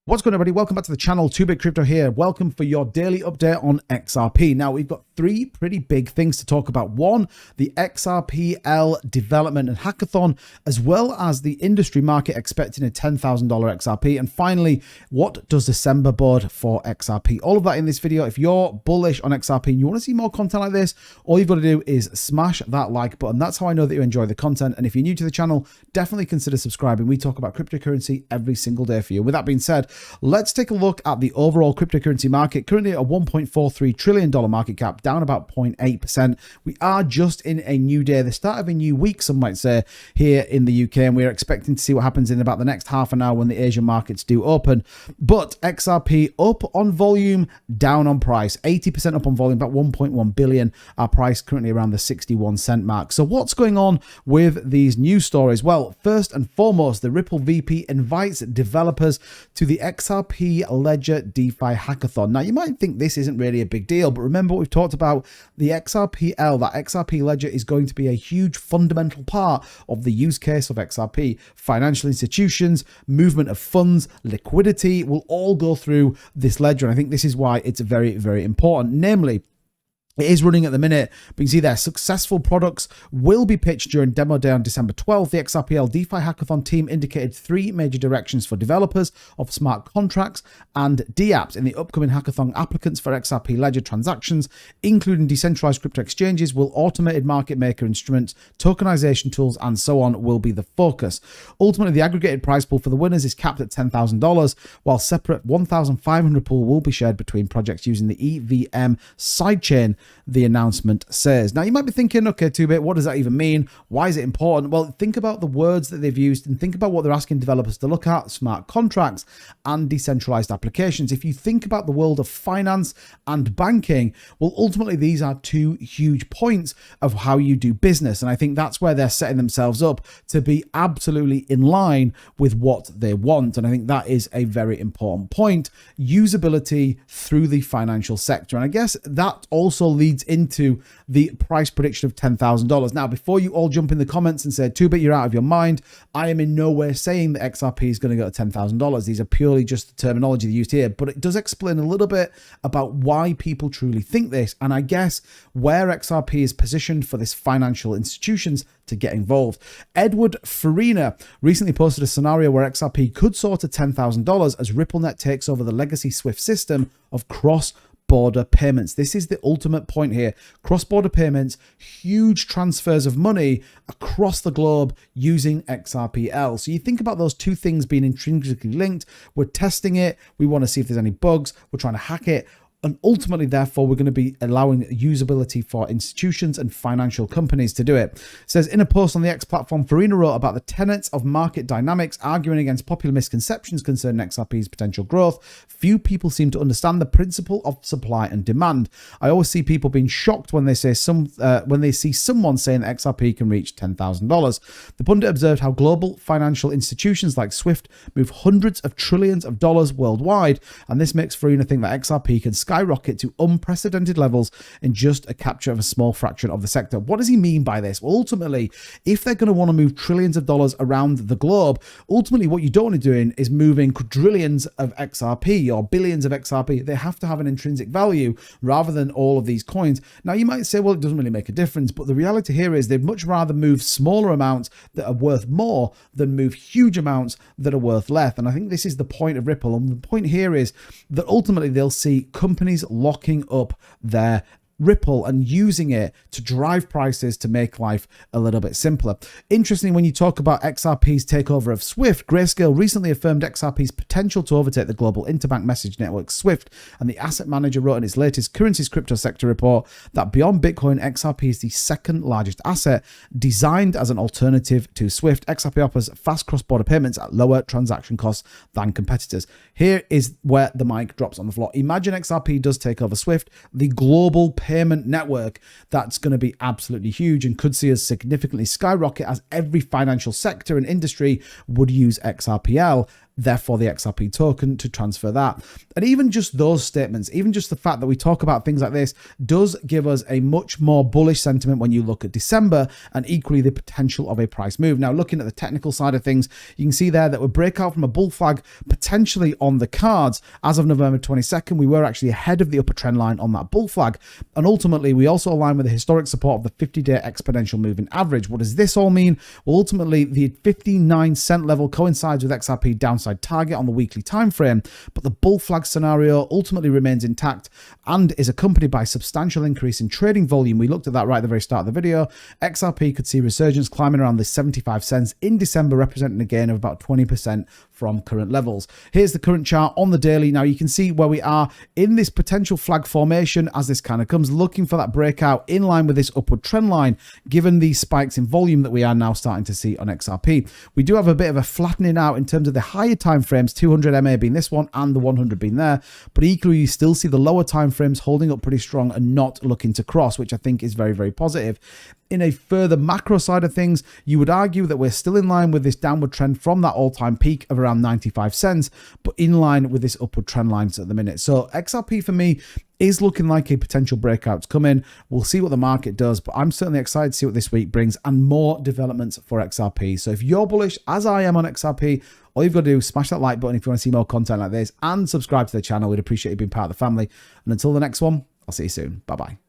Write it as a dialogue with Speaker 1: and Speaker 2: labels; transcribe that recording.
Speaker 1: What's going on, everybody? Welcome back to the channel. 2Bit Crypto here. Welcome for your daily update on XRP. Now, we've got three pretty big things to talk about. One, the XRPL development and hackathon, as well as the industry market expecting a $10,000 XRP. And finally, what does December bode for XRP? All of that in this video. If you're bullish on XRP and you want to see more content like this, all you've got to do is smash that like button. That's how I know that you enjoy the content. And if you're new to the channel, definitely consider subscribing. We talk about cryptocurrency every single day for you. With that being said, let's take a look at the overall cryptocurrency market. Currently at a $1.43 trillion market cap, down about 0.8%. We are just in a new day, the start of a new week, some might say, here in the UK, and we're expecting to see what happens in about the next half an hour when the Asian markets do open. But XRP up on volume, down on price, 80% up on volume, about 1.1 billion. Our price currently around the 61 cent mark. So what's going on with these news stories? Well, first and foremost, the Ripple VP invites developers to the XRP Ledger DeFi Hackathon. Now, you might think this isn't really a big deal, but remember what we've talked about, the XRPL, that XRP Ledger is going to be a huge fundamental part of the use case of XRP. Financial institutions, movement of funds, liquidity will all go through this ledger. And I think this is why it's very, very important. Namely, it is running at the minute, but you can see there, successful products will be pitched during demo day on December 12th. The XRPL DeFi Hackathon team indicated three major directions for developers of smart contracts and dApps in the upcoming hackathon. Applicants for XRP Ledger transactions, including decentralized crypto exchanges, will automated market maker instruments, tokenization tools, and so on will be the focus. Ultimately, the aggregated prize pool for the winners is capped at $10,000, while separate 1,500 pool will be shared between projects using the EVM sidechain, the announcement says. Now, you might be thinking, okay, 2Bit, what does that even mean? Why is it important? Well, think about the words that they've used and think about what they're asking developers to look at: smart contracts and decentralized applications. If you think about the world of finance and banking, well, ultimately, these are two huge points of how you do business. And I think that's where they're setting themselves up to be absolutely in line with what they want. And I think that is a very important point: usability through the financial sector. And I guess that also leads into the price prediction of $10,000. Now, before you all jump in the comments and say, 2Bit, you're out of your mind, I am in no way saying that XRP is going to go to $10,000. These are purely just the terminology they used here, but it does explain a little bit about why people truly think this, and I guess where XRP is positioned for this financial institutions to get involved. Edward Farina recently posted a scenario where XRP could soar to $10,000 as RippleNet takes over the legacy SWIFT system of cross-border payments. This is the ultimate point here. Cross-border payments, huge transfers of money across the globe using XRPL. So you think about those two things being intrinsically linked. We're testing it. We want to see if there's any bugs. We're trying to hack it. And ultimately, therefore, we're going to be allowing usability for institutions and financial companies to do it. It says, in a post on the X platform, Farina wrote about the tenets of market dynamics, arguing against popular misconceptions concerning XRP's potential growth. Few people seem to understand the principle of supply and demand. I always see people being shocked when they see someone saying that XRP can reach $10,000. The pundit observed how global financial institutions like SWIFT move hundreds of trillions of dollars worldwide, and this makes Farina think that XRP can skyrocket to unprecedented levels in just a capture of a small fraction of the sector. What does he mean by this? Well, ultimately, if they're going to want to move trillions of dollars around the globe, ultimately what you don't want to be doing is moving quadrillions of XRP or billions of XRP. They have to have an intrinsic value rather than all of these coins. Now, you might say, well, it doesn't really make a difference, but the reality here is they'd much rather move smaller amounts that are worth more than move huge amounts that are worth less. And I think this is the point of Ripple. And the point here is that ultimately they'll see companies locking up their Ripple and using it to drive prices to make life a little bit simpler. Interesting, when you talk about XRP's takeover of SWIFT, Grayscale recently affirmed XRP's potential to overtake the global interbank message network SWIFT, and the asset manager wrote in its latest currencies crypto sector report that beyond Bitcoin, XRP is the second largest asset. Designed as an alternative to SWIFT, XRP offers fast cross-border payments at lower transaction costs than competitors. Here is where the mic drops on the floor. Imagine XRP does take over SWIFT, the global payment network. That's going to be absolutely huge and could see us significantly skyrocket as every financial sector and industry would use XRPL. therefore the XRP token to transfer that. And even just those statements, even just the fact that we talk about things like this does give us a much more bullish sentiment when you look at December and equally the potential of a price move. Now, looking at the technical side of things, you can see there that we break out from a bull flag potentially on the cards. As of November 22nd, we were actually ahead of the upper trend line on that bull flag. And ultimately, we also align with the historic support of the 50-day exponential moving average. What does this all mean? Well, ultimately, the 59-cent level coincides with XRP downside target on the weekly time frame, but the bull flag scenario ultimately remains intact and is accompanied by a substantial increase in trading volume. We looked at that right at the very start of the video. XRP could see resurgence climbing around the 75 cents in December, representing a gain of about 20% from current levels. Here's the current chart on the daily. Now you can see where we are in this potential flag formation as this kind of comes, looking for that breakout in line with this upward trend line, given these spikes in volume that we are now starting to see on XRP. We do have a bit of a flattening out in terms of the higher time frames, 200 MA being this one and the 100 being there, but equally you still see the lower time frames holding up pretty strong and not looking to cross, which I think is very, very positive. In a further macro side of things, you would argue that we're still in line with this downward trend from that all-time peak of around 95 cents, but in line with this upward trend lines at the minute. So XRP for me is looking like a potential breakout to come in. We'll see what the market does, but I'm certainly excited to see what this week brings and more developments for XRP. So if you're bullish, as I am on XRP, all you've got to do is smash that like button if you want to see more content like this and subscribe to the channel. We'd appreciate you being part of the family. And until the next one, I'll see you soon. Bye-bye.